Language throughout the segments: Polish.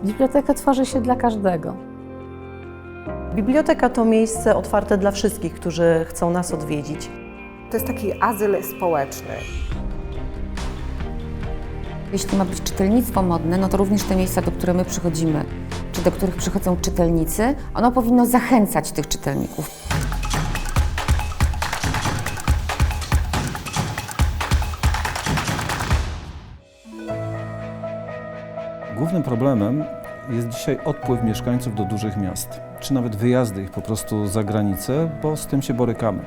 Biblioteka tworzy się dla każdego. Biblioteka to miejsce otwarte dla wszystkich, którzy chcą nas odwiedzić. To jest taki azyl społeczny. Jeśli ma być czytelnictwo modne, no to również te miejsca, do których my przychodzimy, czy do których przychodzą czytelnicy, ono powinno zachęcać tych czytelników. Głównym problemem jest dzisiaj odpływ mieszkańców do dużych miast, czy nawet wyjazdy ich po prostu za granicę, bo z tym się borykamy.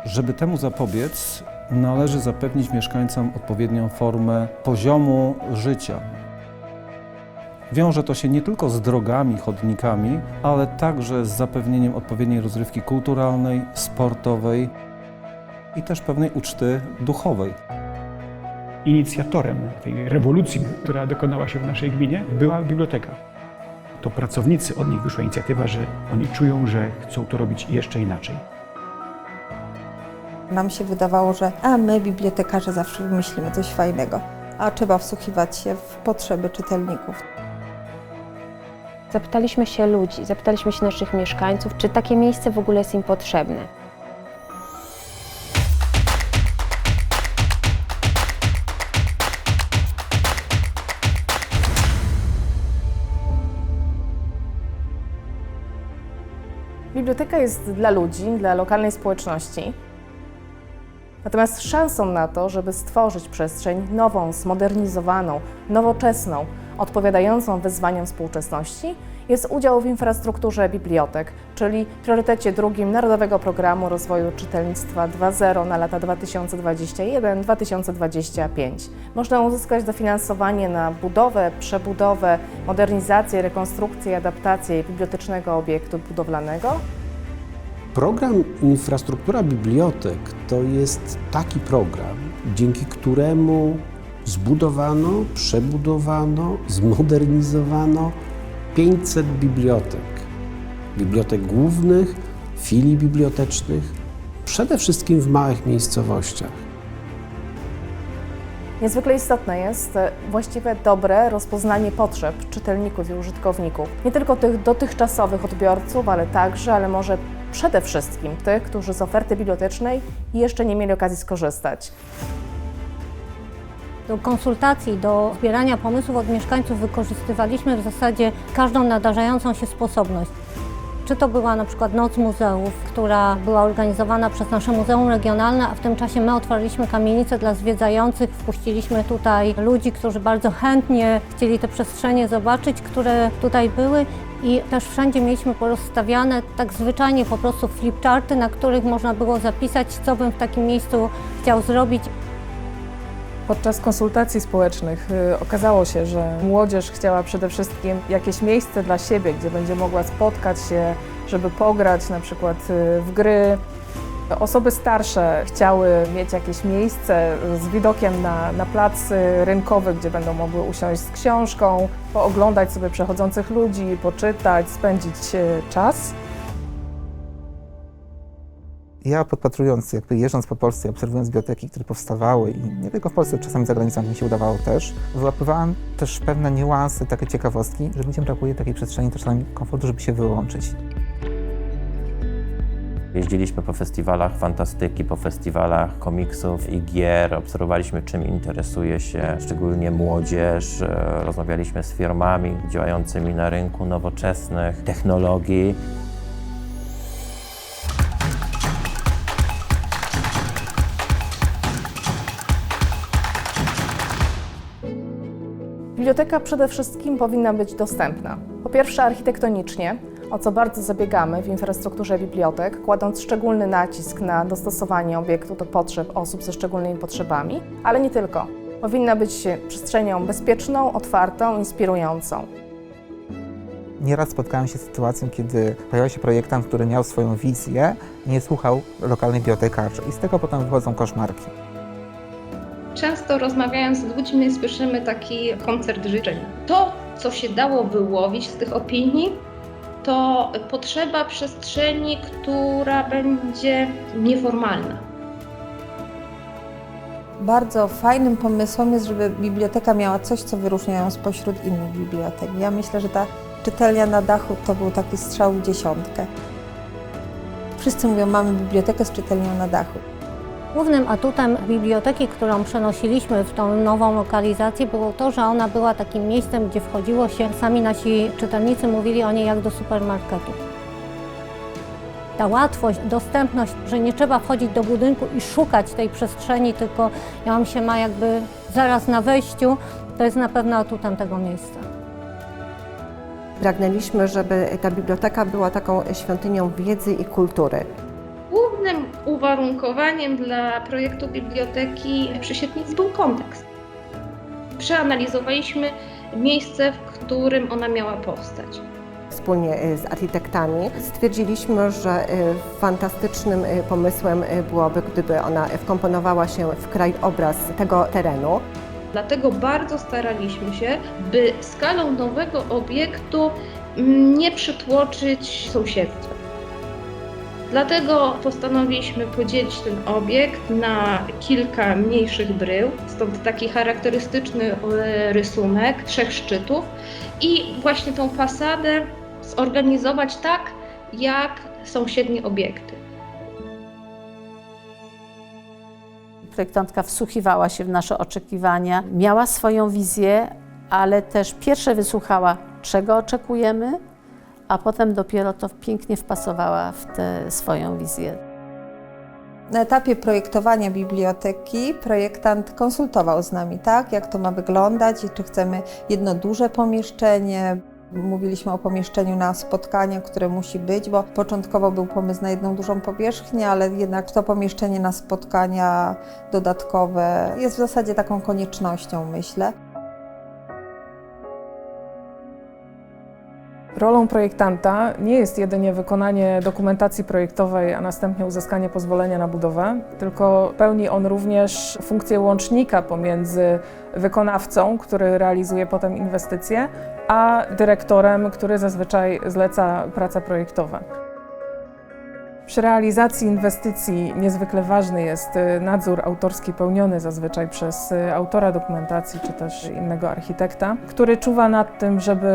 Żeby temu zapobiec, należy zapewnić mieszkańcom odpowiednią formę poziomu życia. Wiąże to się nie tylko z drogami, chodnikami, ale także z zapewnieniem odpowiedniej rozrywki kulturalnej, sportowej i też pewnej uczty duchowej. Inicjatorem tej rewolucji, która dokonała się w naszej gminie, była biblioteka. To pracownicy, od nich wyszła inicjatywa, że oni czują, że chcą to robić jeszcze inaczej. Nam się wydawało, że my, bibliotekarze, zawsze wymyślimy coś fajnego, a trzeba wsłuchiwać się w potrzeby czytelników. Zapytaliśmy się ludzi, zapytaliśmy się naszych mieszkańców, czy takie miejsce w ogóle jest im potrzebne. Biblioteka jest dla ludzi, dla lokalnej społeczności. Natomiast szansą na to, żeby stworzyć przestrzeń nową, zmodernizowaną, nowoczesną, odpowiadającą wyzwaniom współczesności, jest udział w infrastrukturze bibliotek, czyli priorytecie drugim Narodowego Programu Rozwoju Czytelnictwa 2.0 na lata 2021-2025. Można uzyskać dofinansowanie na budowę, przebudowę, modernizację, rekonstrukcję i adaptację bibliotecznego obiektu budowlanego. Program Infrastruktura Bibliotek to jest taki program, dzięki któremu zbudowano, przebudowano, zmodernizowano 500 bibliotek. Bibliotek głównych, filii bibliotecznych, przede wszystkim w małych miejscowościach. Niezwykle istotne jest właściwe, dobre rozpoznanie potrzeb czytelników i użytkowników. Nie tylko tych dotychczasowych odbiorców, ale może przede wszystkim tych, którzy z oferty bibliotecznej jeszcze nie mieli okazji skorzystać. Do konsultacji, do zbierania pomysłów od mieszkańców wykorzystywaliśmy w zasadzie każdą nadarzającą się sposobność. Czy to była na przykład Noc Muzeów, która była organizowana przez nasze Muzeum Regionalne, a w tym czasie my otworzyliśmy kamienicę dla zwiedzających, wpuściliśmy tutaj ludzi, którzy bardzo chętnie chcieli te przestrzenie zobaczyć, które tutaj były. I też wszędzie mieliśmy porozstawiane tak zwyczajnie po prostu flipcharty, na których można było zapisać, co bym w takim miejscu chciał zrobić. Podczas konsultacji społecznych okazało się, że młodzież chciała przede wszystkim jakieś miejsce dla siebie, gdzie będzie mogła spotkać się, żeby pograć na przykład w gry. Osoby starsze chciały mieć jakieś miejsce z widokiem na plac rynkowy, gdzie będą mogły usiąść z książką, pooglądać sobie przechodzących ludzi, poczytać, spędzić czas. Ja podpatrując, jeżdżąc po Polsce i obserwując biblioteki, które powstawały i nie tylko w Polsce, czasami za granicą mi się udawało też, wyłapywałem też pewne niuanse, takie ciekawostki, że ludziom brakuje takiej przestrzeni, czasami komfortu, żeby się wyłączyć. Jeździliśmy po festiwalach fantastyki, po festiwalach komiksów i gier, obserwowaliśmy, czym interesuje się szczególnie młodzież, rozmawialiśmy z firmami działającymi na rynku nowoczesnych technologii. Biblioteka przede wszystkim powinna być dostępna. Po pierwsze architektonicznie, o co bardzo zabiegamy w infrastrukturze bibliotek, kładąc szczególny nacisk na dostosowanie obiektu do potrzeb osób ze szczególnymi potrzebami, ale nie tylko. Powinna być przestrzenią bezpieczną, otwartą, inspirującą. Nieraz spotkałem się z sytuacją, kiedy pojawiał się projektant, który miał swoją wizję i nie słuchał lokalnych bibliotekarzy i z tego potem wychodzą koszmarki. Często rozmawiając z ludźmi słyszymy taki koncert życzeń. To, co się dało wyłowić z tych opinii, to potrzeba przestrzeni, która będzie nieformalna. Bardzo fajnym pomysłem jest, żeby biblioteka miała coś, co wyróżnia ją spośród innych bibliotek. Ja myślę, że ta czytelnia na dachu to był taki strzał w dziesiątkę. Wszyscy mówią, mamy bibliotekę z czytelnią na dachu. Głównym atutem biblioteki, którą przenosiliśmy w tą nową lokalizację, było to, że ona była takim miejscem, gdzie wchodziło się, sami nasi czytelnicy mówili o niej jak do supermarketu. Ta łatwość, dostępność, że nie trzeba wchodzić do budynku i szukać tej przestrzeni, tylko ją się ma jakby zaraz na wejściu, to jest na pewno atutem tego miejsca. Pragnęliśmy, żeby ta biblioteka była taką świątynią wiedzy i kultury. Głównym uwarunkowaniem dla projektu biblioteki Przysietnic był kontekst. Przeanalizowaliśmy miejsce, w którym ona miała powstać. Wspólnie z architektami stwierdziliśmy, że fantastycznym pomysłem byłoby, gdyby ona wkomponowała się w krajobraz tego terenu. Dlatego bardzo staraliśmy się, by skalą nowego obiektu nie przytłoczyć sąsiedztwa. Dlatego postanowiliśmy podzielić ten obiekt na kilka mniejszych brył, stąd taki charakterystyczny rysunek 3 szczytów i właśnie tą fasadę zorganizować tak, jak sąsiednie obiekty. Projektantka wsłuchiwała się w nasze oczekiwania, miała swoją wizję, ale też pierwsze wysłuchała, czego oczekujemy, a potem dopiero to pięknie wpasowała w tę swoją wizję. Na etapie projektowania biblioteki projektant konsultował z nami, tak, jak to ma wyglądać i czy chcemy jedno duże pomieszczenie. Mówiliśmy o pomieszczeniu na spotkania, które musi być, bo początkowo był pomysł na jedną dużą powierzchnię, ale jednak to pomieszczenie na spotkania dodatkowe jest w zasadzie taką koniecznością, myślę. Rolą projektanta nie jest jedynie wykonanie dokumentacji projektowej, a następnie uzyskanie pozwolenia na budowę, tylko pełni on również funkcję łącznika pomiędzy wykonawcą, który realizuje potem inwestycje, a dyrektorem, który zazwyczaj zleca prace projektowe. Przy realizacji inwestycji niezwykle ważny jest nadzór autorski pełniony zazwyczaj przez autora dokumentacji czy też innego architekta, który czuwa nad tym, żeby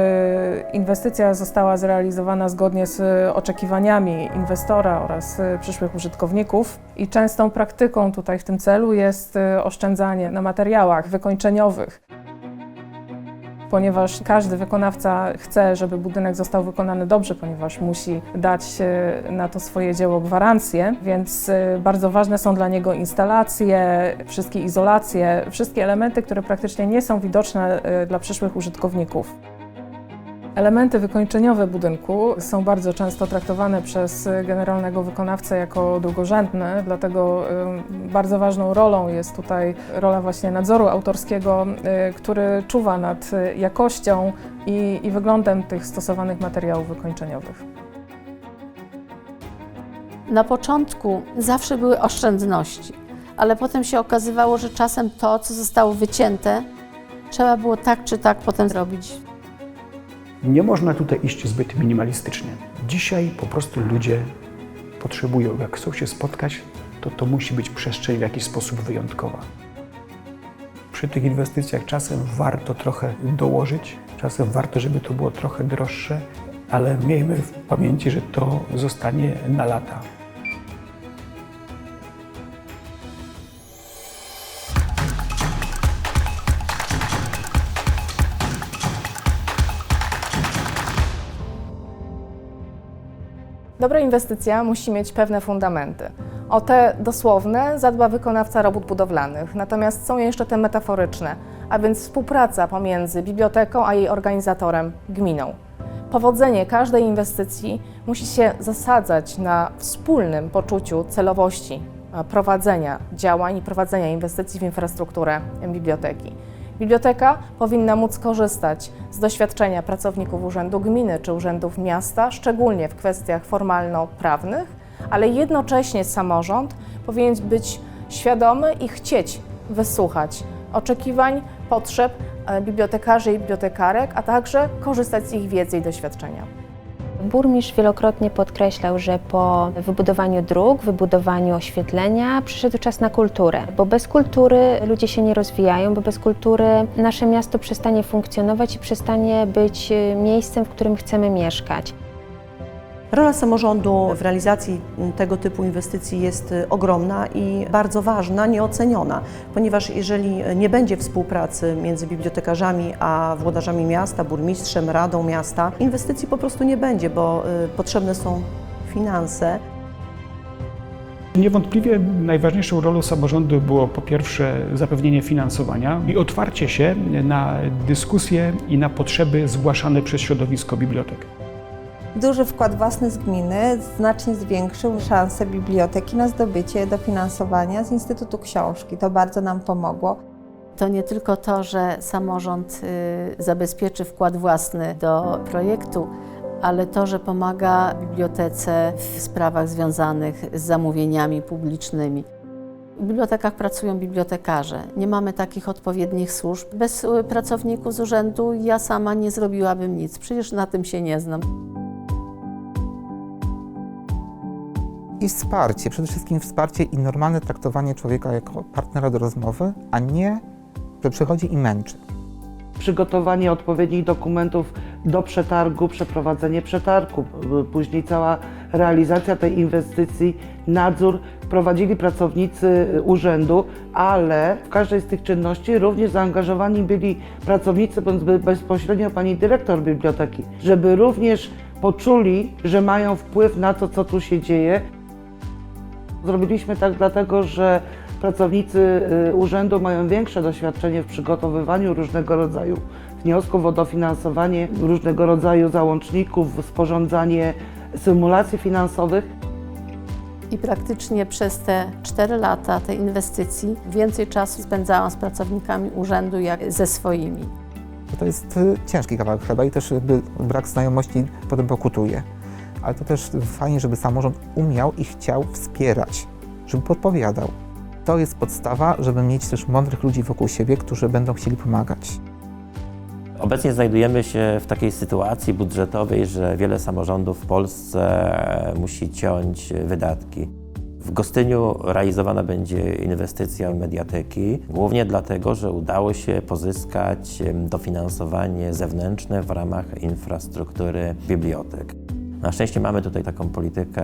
inwestycja została zrealizowana zgodnie z oczekiwaniami inwestora oraz przyszłych użytkowników. I częstą praktyką tutaj w tym celu jest oszczędzanie na materiałach wykończeniowych. Ponieważ każdy wykonawca chce, żeby budynek został wykonany dobrze, ponieważ musi dać na to swoje dzieło gwarancję, więc bardzo ważne są dla niego instalacje, wszystkie izolacje, wszystkie elementy, które praktycznie nie są widoczne dla przyszłych użytkowników. Elementy wykończeniowe budynku są bardzo często traktowane przez generalnego wykonawcę jako drugorzędne, dlatego bardzo ważną rolą jest tutaj rola właśnie nadzoru autorskiego, który czuwa nad jakością i wyglądem tych stosowanych materiałów wykończeniowych. Na początku zawsze były oszczędności, ale potem się okazywało, że czasem to, co zostało wycięte, trzeba było tak czy tak potem zrobić. Nie można tutaj iść zbyt minimalistycznie. Dzisiaj po prostu ludzie potrzebują, jak chcą się spotkać, to musi być przestrzeń w jakiś sposób wyjątkowa. Przy tych inwestycjach czasem warto trochę dołożyć, czasem warto, żeby to było trochę droższe, ale miejmy w pamięci, że to zostanie na lata. Dobra inwestycja musi mieć pewne fundamenty. O te dosłowne zadba wykonawca robót budowlanych, natomiast są jeszcze te metaforyczne, a więc współpraca pomiędzy biblioteką a jej organizatorem, gminą. Powodzenie każdej inwestycji musi się zasadzać na wspólnym poczuciu celowości prowadzenia działań i prowadzenia inwestycji w infrastrukturę biblioteki. Biblioteka powinna móc korzystać z doświadczenia pracowników Urzędu Gminy czy Urzędów Miasta, szczególnie w kwestiach formalno-prawnych, ale jednocześnie samorząd powinien być świadomy i chcieć wysłuchać oczekiwań, potrzeb bibliotekarzy i bibliotekarek, a także korzystać z ich wiedzy i doświadczenia. Burmistrz wielokrotnie podkreślał, że po wybudowaniu dróg, wybudowaniu oświetlenia przyszedł czas na kulturę, bo bez kultury ludzie się nie rozwijają, bo bez kultury nasze miasto przestanie funkcjonować i przestanie być miejscem, w którym chcemy mieszkać. Rola samorządu w realizacji tego typu inwestycji jest ogromna i bardzo ważna, nieoceniona, ponieważ jeżeli nie będzie współpracy między bibliotekarzami a włodarzami miasta, burmistrzem, radą miasta, inwestycji po prostu nie będzie, bo potrzebne są finanse. Niewątpliwie najważniejszą rolą samorządu było po pierwsze zapewnienie finansowania i otwarcie się na dyskusje i na potrzeby zgłaszane przez środowisko bibliotek. Duży wkład własny z gminy znacznie zwiększył szanse biblioteki na zdobycie dofinansowania z Instytutu Książki. To bardzo nam pomogło. To nie tylko to, że samorząd zabezpieczy wkład własny do projektu, ale to, że pomaga bibliotece w sprawach związanych z zamówieniami publicznymi. W bibliotekach pracują bibliotekarze. Nie mamy takich odpowiednich służb. Bez pracowników z urzędu ja sama nie zrobiłabym nic. Przecież na tym się nie znam. I wsparcie, przede wszystkim wsparcie i normalne traktowanie człowieka jako partnera do rozmowy, a nie, że przychodzi i męczy. Przygotowanie odpowiednich dokumentów do przetargu, przeprowadzenie przetargu, później cała realizacja tej inwestycji, nadzór prowadzili pracownicy urzędu, ale w każdej z tych czynności również zaangażowani byli pracownicy, bądź bezpośrednio pani dyrektor biblioteki, żeby również poczuli, że mają wpływ na to, co tu się dzieje. Zrobiliśmy tak dlatego, że pracownicy urzędu mają większe doświadczenie w przygotowywaniu różnego rodzaju wniosków o dofinansowanie, różnego rodzaju załączników, sporządzanie symulacji finansowych. I praktycznie przez te 4 lata tej inwestycji więcej czasu spędzałam z pracownikami urzędu jak ze swoimi. To jest ciężki kawałek chleba i też jakby brak znajomości potem pokutuje. Ale to też fajnie, żeby samorząd umiał i chciał wspierać, żeby podpowiadał. To jest podstawa, żeby mieć też mądrych ludzi wokół siebie, którzy będą chcieli pomagać. Obecnie znajdujemy się w takiej sytuacji budżetowej, że wiele samorządów w Polsce musi ciąć wydatki. W Gostyniu realizowana będzie inwestycja mediateki, głównie dlatego, że udało się pozyskać dofinansowanie zewnętrzne w ramach infrastruktury bibliotek. Na szczęście mamy tutaj taką politykę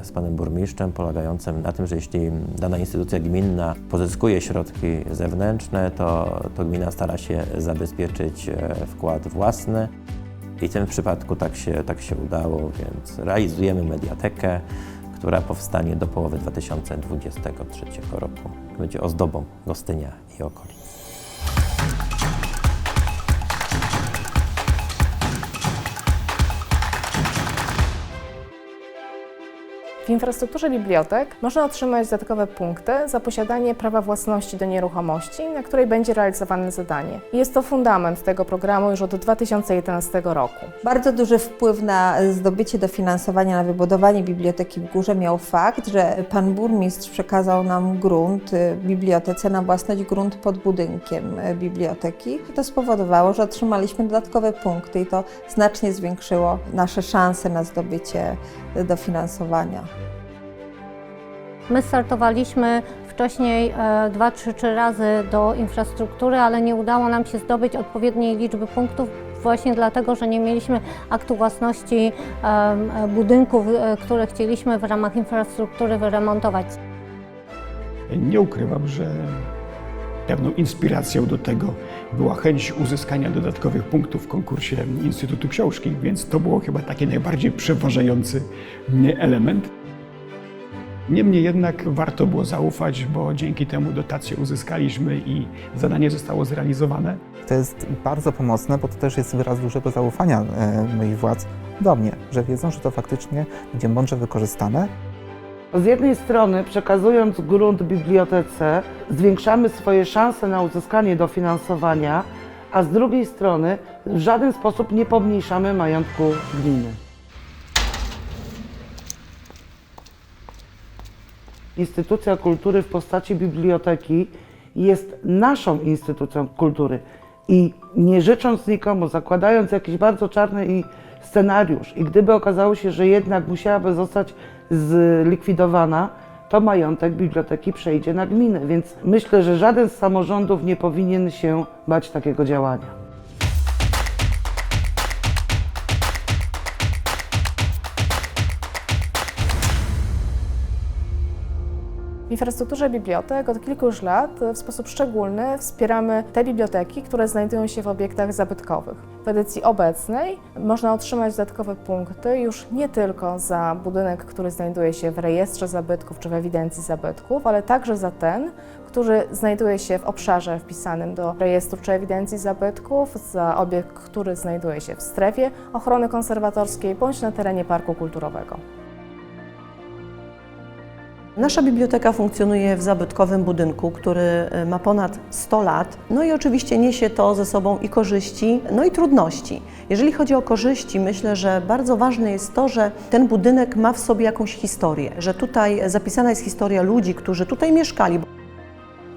z panem burmistrzem polegającą na tym, że jeśli dana instytucja gminna pozyskuje środki zewnętrzne, to gmina stara się zabezpieczyć wkład własny i w tym przypadku tak się udało, więc realizujemy mediatekę, która powstanie do połowy 2023 roku. Będzie ozdobą Gostynia i okolic. W infrastrukturze bibliotek można otrzymać dodatkowe punkty za posiadanie prawa własności do nieruchomości, na której będzie realizowane zadanie. Jest to fundament tego programu już od 2011 roku. Bardzo duży wpływ na zdobycie dofinansowania na wybudowanie biblioteki w Górze miał fakt, że pan burmistrz przekazał nam grunt bibliotece na własność, grunt pod budynkiem biblioteki. To spowodowało, że otrzymaliśmy dodatkowe punkty i to znacznie zwiększyło nasze szanse na zdobycie dofinansowania. My startowaliśmy wcześniej 2, 3 razy do infrastruktury, ale nie udało nam się zdobyć odpowiedniej liczby punktów właśnie dlatego, że nie mieliśmy aktu własności budynków, które chcieliśmy w ramach infrastruktury wyremontować. Nie ukrywam, że pewną inspiracją do tego była chęć uzyskania dodatkowych punktów w konkursie Instytutu Książki, więc to było chyba taki najbardziej przeważający element. Niemniej jednak warto było zaufać, bo dzięki temu dotacje uzyskaliśmy i zadanie zostało zrealizowane. To jest bardzo pomocne, bo to też jest wyraz dużego zaufania moich władz do mnie, że wiedzą, że to faktycznie będzie mądrze wykorzystane. Z jednej strony, przekazując grunt bibliotece, zwiększamy swoje szanse na uzyskanie dofinansowania, a z drugiej strony w żaden sposób nie pomniejszamy majątku gminy. Instytucja kultury w postaci biblioteki jest naszą instytucją kultury. I nie życząc nikomu, zakładając jakiś bardzo czarny scenariusz i gdyby okazało się, że jednak musiałaby zostać zlikwidowana, to majątek biblioteki przejdzie na gminę, więc myślę, że żaden z samorządów nie powinien się bać takiego działania. W infrastrukturze bibliotek od kilku już lat w sposób szczególny wspieramy te biblioteki, które znajdują się w obiektach zabytkowych. W edycji obecnej można otrzymać dodatkowe punkty już nie tylko za budynek, który znajduje się w rejestrze zabytków czy w ewidencji zabytków, ale także za ten, który znajduje się w obszarze wpisanym do rejestru czy ewidencji zabytków, za obiekt, który znajduje się w strefie ochrony konserwatorskiej bądź na terenie parku kulturowego. Nasza biblioteka funkcjonuje w zabytkowym budynku, który ma ponad 100 lat. No i oczywiście niesie to ze sobą i korzyści, no i trudności. Jeżeli chodzi o korzyści, myślę, że bardzo ważne jest to, że ten budynek ma w sobie jakąś historię, że tutaj zapisana jest historia ludzi, którzy tutaj mieszkali.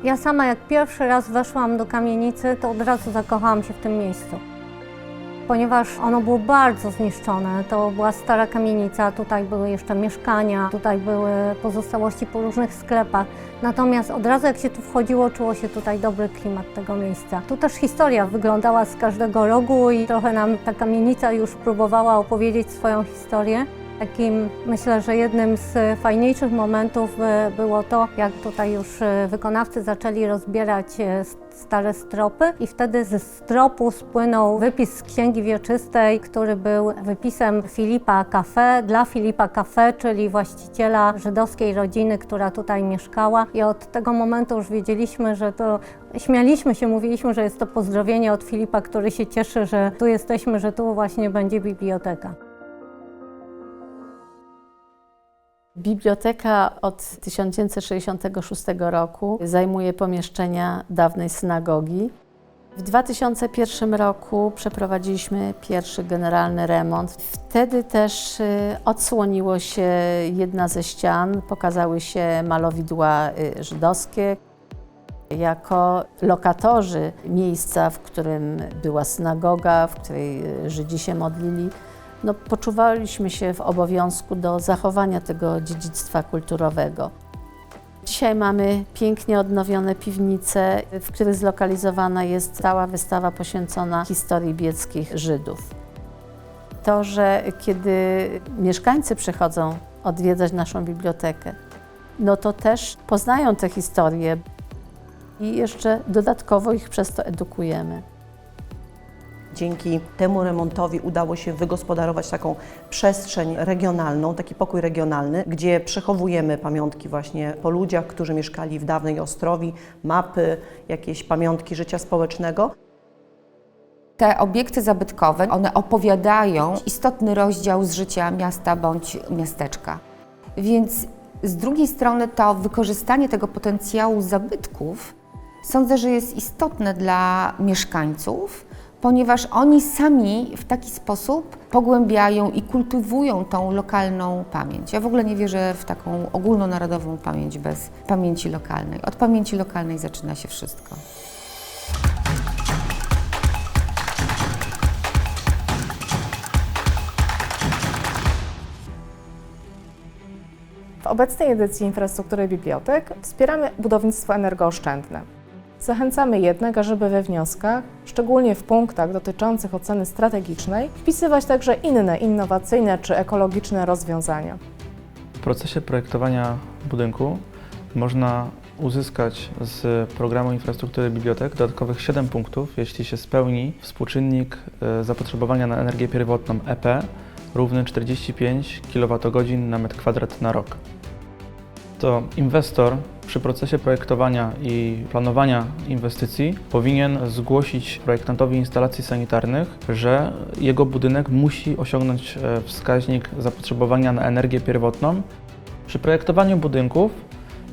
Ja sama jak pierwszy raz weszłam do kamienicy, to od razu zakochałam się w tym miejscu. Ponieważ ono było bardzo zniszczone, to była stara kamienica, tutaj były jeszcze mieszkania, tutaj były pozostałości po różnych sklepach. Natomiast od razu jak się tu wchodziło, czuło się tutaj dobry klimat tego miejsca. Tu też historia wyglądała z każdego rogu i trochę nam ta kamienica już próbowała opowiedzieć swoją historię. Takim, myślę, że jednym z fajniejszych momentów było to, jak tutaj już wykonawcy zaczęli rozbierać stare stropy i wtedy ze stropu spłynął wypis z Księgi Wieczystej, który był wypisem Filipa Café dla Filipa Café, czyli właściciela żydowskiej rodziny, która tutaj mieszkała. I od tego momentu już wiedzieliśmy, że to śmialiśmy się, mówiliśmy, że jest to pozdrowienie od Filipa, który się cieszy, że tu jesteśmy, że tu właśnie będzie biblioteka. Biblioteka od 1966 roku zajmuje pomieszczenia dawnej synagogi. W 2001 roku przeprowadziliśmy pierwszy generalny remont. Wtedy też odsłoniło się jedna ze ścian, pokazały się malowidła żydowskie. Jako lokatorzy miejsca, w którym była synagoga, w której Żydzi się modlili, poczuwaliśmy się w obowiązku do zachowania tego dziedzictwa kulturowego. Dzisiaj mamy pięknie odnowione piwnice, w których zlokalizowana jest cała wystawa poświęcona historii bieckich Żydów. To, że kiedy mieszkańcy przychodzą odwiedzać naszą bibliotekę, to też poznają tę historię i jeszcze dodatkowo ich przez to edukujemy. Dzięki temu remontowi udało się wygospodarować taką przestrzeń regionalną, taki pokój regionalny, gdzie przechowujemy pamiątki właśnie po ludziach, którzy mieszkali w dawnej Ostrowi, mapy, jakieś pamiątki życia społecznego. Te obiekty zabytkowe, one opowiadają istotny rozdział z życia miasta bądź miasteczka. Więc z drugiej strony to wykorzystanie tego potencjału zabytków sądzę, że jest istotne dla mieszkańców, ponieważ oni sami w taki sposób pogłębiają i kultywują tą lokalną pamięć. Ja w ogóle nie wierzę w taką ogólnonarodową pamięć bez pamięci lokalnej. Od pamięci lokalnej zaczyna się wszystko. W obecnej edycji infrastruktury bibliotek wspieramy budownictwo energooszczędne. Zachęcamy jednak, ażeby we wnioskach, szczególnie w punktach dotyczących oceny strategicznej, wpisywać także inne innowacyjne czy ekologiczne rozwiązania. W procesie projektowania budynku można uzyskać z programu infrastruktury bibliotek dodatkowych 7 punktów, jeśli się spełni współczynnik zapotrzebowania na energię pierwotną EP równy 45 kWh na metr kwadrat na rok. To inwestor przy procesie projektowania i planowania inwestycji powinien zgłosić projektantowi instalacji sanitarnych, że jego budynek musi osiągnąć wskaźnik zapotrzebowania na energię pierwotną. Przy projektowaniu budynków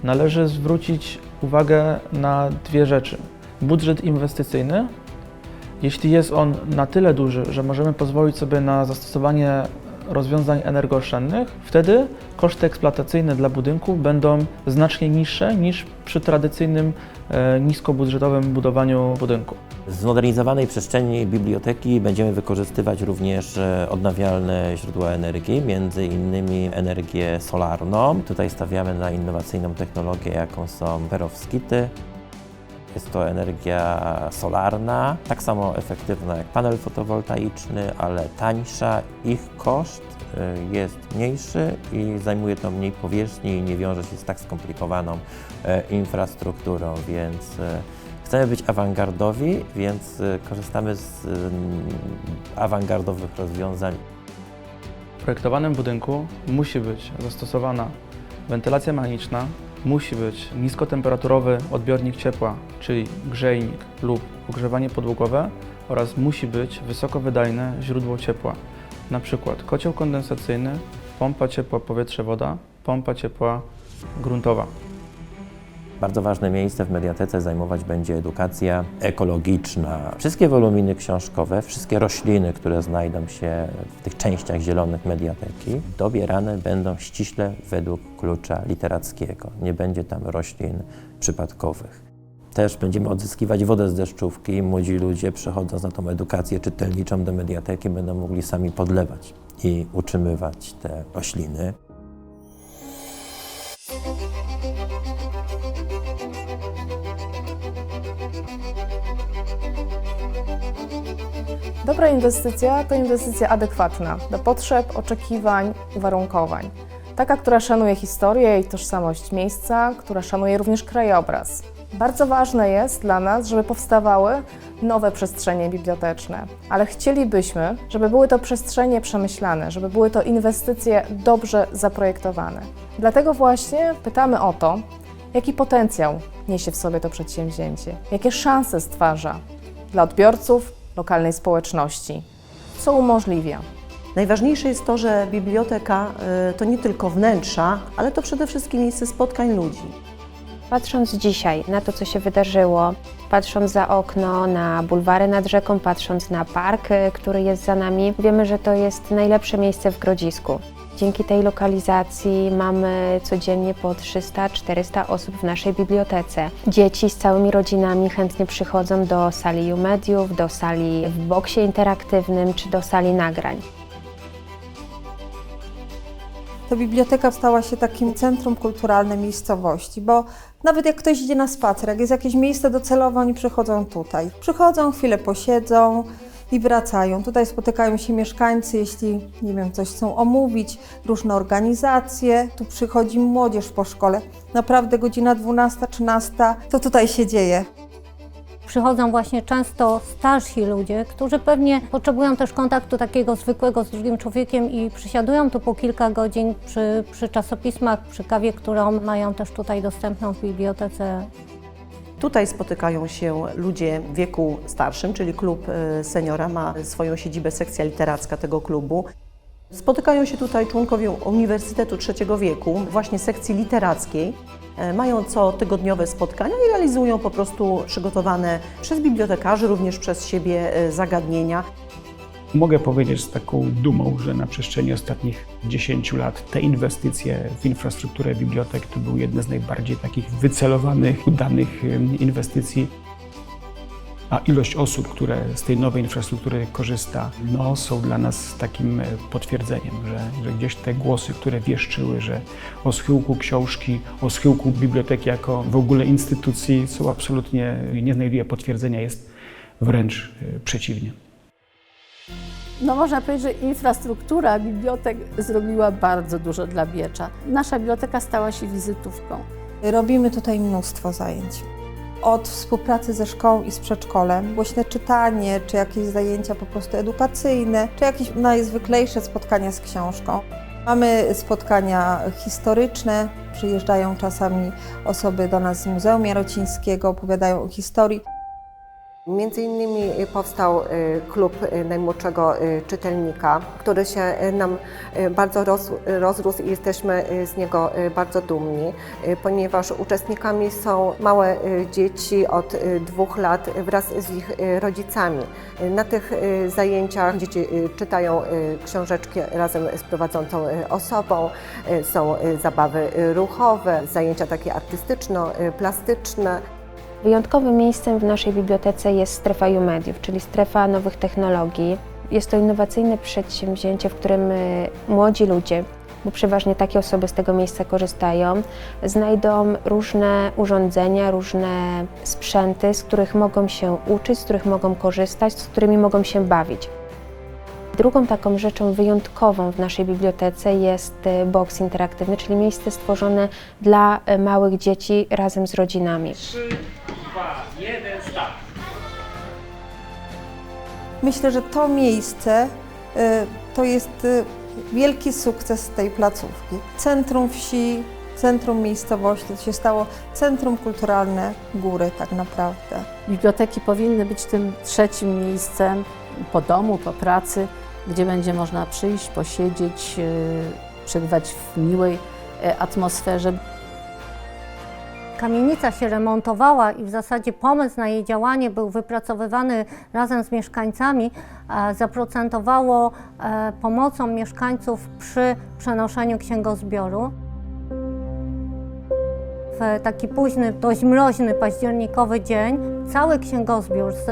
należy zwrócić uwagę na dwie rzeczy. Budżet inwestycyjny, jeśli jest on na tyle duży, że możemy pozwolić sobie na zastosowanie rozwiązań energooszczędnych, wtedy koszty eksploatacyjne dla budynku będą znacznie niższe niż przy tradycyjnym niskobudżetowym budowaniu budynku. W zmodernizowanej przestrzeni biblioteki będziemy wykorzystywać również odnawialne źródła energii, między innymi energię solarną. Tutaj stawiamy na innowacyjną technologię, jaką są perowskity. Jest to energia solarna, tak samo efektywna jak panel fotowoltaiczny, ale tańsza. Ich koszt jest mniejszy i zajmuje to mniej powierzchni i nie wiąże się z tak skomplikowaną infrastrukturą, więc chcemy być awangardowi, więc korzystamy z awangardowych rozwiązań. W projektowanym budynku musi być zastosowana wentylacja mechaniczna, musi być niskotemperaturowy odbiornik ciepła, czyli grzejnik lub ogrzewanie podłogowe oraz musi być wysokowydajne źródło ciepła, na przykład kocioł kondensacyjny, pompa ciepła powietrze-woda, pompa ciepła gruntowa. Bardzo ważne miejsce w mediatece zajmować będzie edukacja ekologiczna. Wszystkie woluminy książkowe, wszystkie rośliny, które znajdą się w tych częściach zielonych mediateki, dobierane będą ściśle według klucza literackiego. Nie będzie tam roślin przypadkowych. Też będziemy odzyskiwać wodę z deszczówki. Młodzi ludzie, przechodząc na tą edukację czytelniczą do mediateki, będą mogli sami podlewać i utrzymywać te rośliny. Dobra inwestycja to inwestycja adekwatna do potrzeb, oczekiwań, uwarunkowań. Taka, która szanuje historię i tożsamość miejsca, która szanuje również krajobraz. Bardzo ważne jest dla nas, żeby powstawały nowe przestrzenie biblioteczne, ale chcielibyśmy, żeby były to przestrzenie przemyślane, żeby były to inwestycje dobrze zaprojektowane. Dlatego właśnie pytamy o to, jaki potencjał niesie w sobie to przedsięwzięcie, jakie szanse stwarza dla odbiorców, lokalnej społeczności, co umożliwia. Najważniejsze jest to, że biblioteka to nie tylko wnętrza, ale to przede wszystkim miejsce spotkań ludzi. Patrząc dzisiaj na to, co się wydarzyło, patrząc za okno, na bulwary nad rzeką, patrząc na park, który jest za nami, wiemy, że to jest najlepsze miejsce w Grodzisku. Dzięki tej lokalizacji mamy codziennie po 300-400 osób w naszej bibliotece. Dzieci z całymi rodzinami chętnie przychodzą do sali U-Mediów, do sali w boksie interaktywnym czy do sali nagrań. Ta biblioteka stała się takim centrum kulturalnym miejscowości, bo nawet jak ktoś idzie na spacer, jak jest jakieś miejsce docelowe, oni przychodzą tutaj. Przychodzą, chwilę posiedzą i wracają. Tutaj spotykają się mieszkańcy, jeśli, nie wiem, coś chcą omówić, różne organizacje. Tu przychodzi młodzież po szkole. Naprawdę godzina 12-13, to tutaj się dzieje. Przychodzą właśnie często starsi ludzie, którzy pewnie potrzebują też kontaktu takiego zwykłego z drugim człowiekiem i przysiadują tu po kilka godzin przy czasopismach, przy kawie, którą mają też tutaj dostępną w bibliotece. Tutaj spotykają się ludzie w wieku starszym, czyli klub seniora ma swoją siedzibę, sekcja literacka tego klubu. Spotykają się tutaj członkowie Uniwersytetu Trzeciego Wieku, właśnie sekcji literackiej. Mają cotygodniowe spotkania i realizują po prostu przygotowane przez bibliotekarzy, również przez siebie zagadnienia. Mogę powiedzieć z taką dumą, że na przestrzeni ostatnich 10 lat te inwestycje w infrastrukturę bibliotek to były jedne z najbardziej takich wycelowanych, udanych inwestycji. A ilość osób, które z tej nowej infrastruktury korzysta, są dla nas takim potwierdzeniem, że gdzieś te głosy, które wieszczyły, że o schyłku książki, o schyłku biblioteki jako w ogóle instytucji są absolutnie, nie znajduje potwierdzenia, jest wręcz przeciwnie. Można powiedzieć, że infrastruktura bibliotek zrobiła bardzo dużo dla Biecza. Nasza biblioteka stała się wizytówką. Robimy tutaj mnóstwo zajęć. Od współpracy ze szkołą i z przedszkolem, głośne czytanie, czy jakieś zajęcia po prostu edukacyjne, czy jakieś najzwyklejsze spotkania z książką. Mamy spotkania historyczne, przyjeżdżają czasami osoby do nas z Muzeum Jarocińskiego, opowiadają o historii. Między innymi powstał klub najmłodszego czytelnika, który się nam bardzo rozrósł i jesteśmy z niego bardzo dumni, ponieważ uczestnikami są małe dzieci od 2 lat wraz z ich rodzicami. Na tych zajęciach dzieci czytają książeczki razem z prowadzącą osobą, są zabawy ruchowe, zajęcia takie artystyczno-plastyczne. Wyjątkowym miejscem w naszej bibliotece jest strefa YouMediów, czyli strefa nowych technologii. Jest to innowacyjne przedsięwzięcie, w którym młodzi ludzie, bo przeważnie takie osoby z tego miejsca korzystają, znajdą różne urządzenia, różne sprzęty, z których mogą się uczyć, z których mogą korzystać, z którymi mogą się bawić. Drugą taką rzeczą wyjątkową w naszej bibliotece jest boks interaktywny, czyli miejsce stworzone dla małych dzieci razem z rodzinami. 3, 2, 1, start! Myślę, że to miejsce to jest wielki sukces tej placówki. Centrum wsi, centrum miejscowości, to się stało centrum kulturalne Góry tak naprawdę. Biblioteki powinny być tym trzecim miejscem po domu, po pracy, gdzie będzie można przyjść, posiedzieć, przebywać w miłej atmosferze. Kamienica się remontowała i w zasadzie pomysł na jej działanie był wypracowywany razem z mieszkańcami. Zaprocentowało pomocą mieszkańców przy przenoszeniu księgozbioru. W taki późny, dość mroźny, październikowy dzień cały księgozbiór z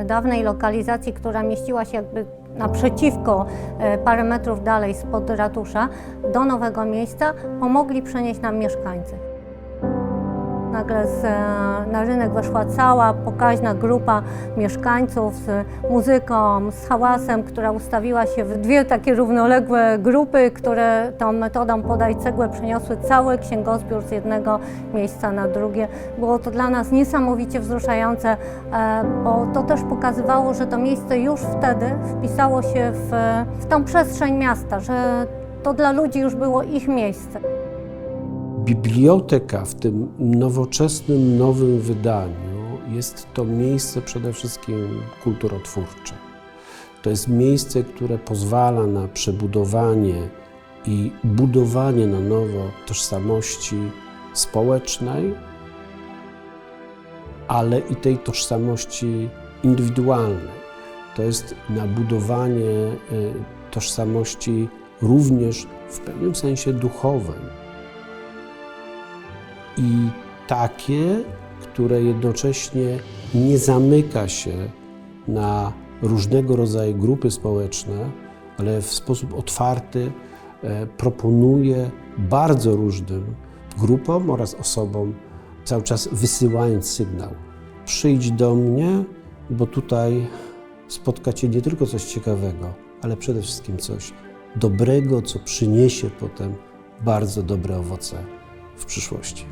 dawnej lokalizacji, która mieściła się jakby naprzeciwko, parę metrów dalej spod ratusza, do nowego miejsca, pomogli przenieść nam mieszkańcy. Nagle na rynek weszła cała pokaźna grupa mieszkańców z muzyką, z hałasem, która ustawiła się w dwie takie równoległe grupy, które tą metodą podaj cegłę przeniosły cały księgozbiór z jednego miejsca na drugie. Było to dla nas niesamowicie wzruszające, bo to też pokazywało, że to miejsce już wtedy wpisało się w tą przestrzeń miasta, że to dla ludzi już było ich miejsce. Biblioteka w tym nowoczesnym, nowym wydaniu jest to miejsce przede wszystkim kulturotwórcze. To jest miejsce, które pozwala na przebudowanie i budowanie na nowo tożsamości społecznej, ale i tej tożsamości indywidualnej. To jest na budowanie tożsamości również w pewnym sensie duchowej. I takie, które jednocześnie nie zamyka się na różnego rodzaju grupy społeczne, ale w sposób otwarty proponuje bardzo różnym grupom oraz osobom, cały czas wysyłając sygnał: przyjdź do mnie, bo tutaj spotka cię nie tylko coś ciekawego, ale przede wszystkim coś dobrego, co przyniesie potem bardzo dobre owoce w przyszłości.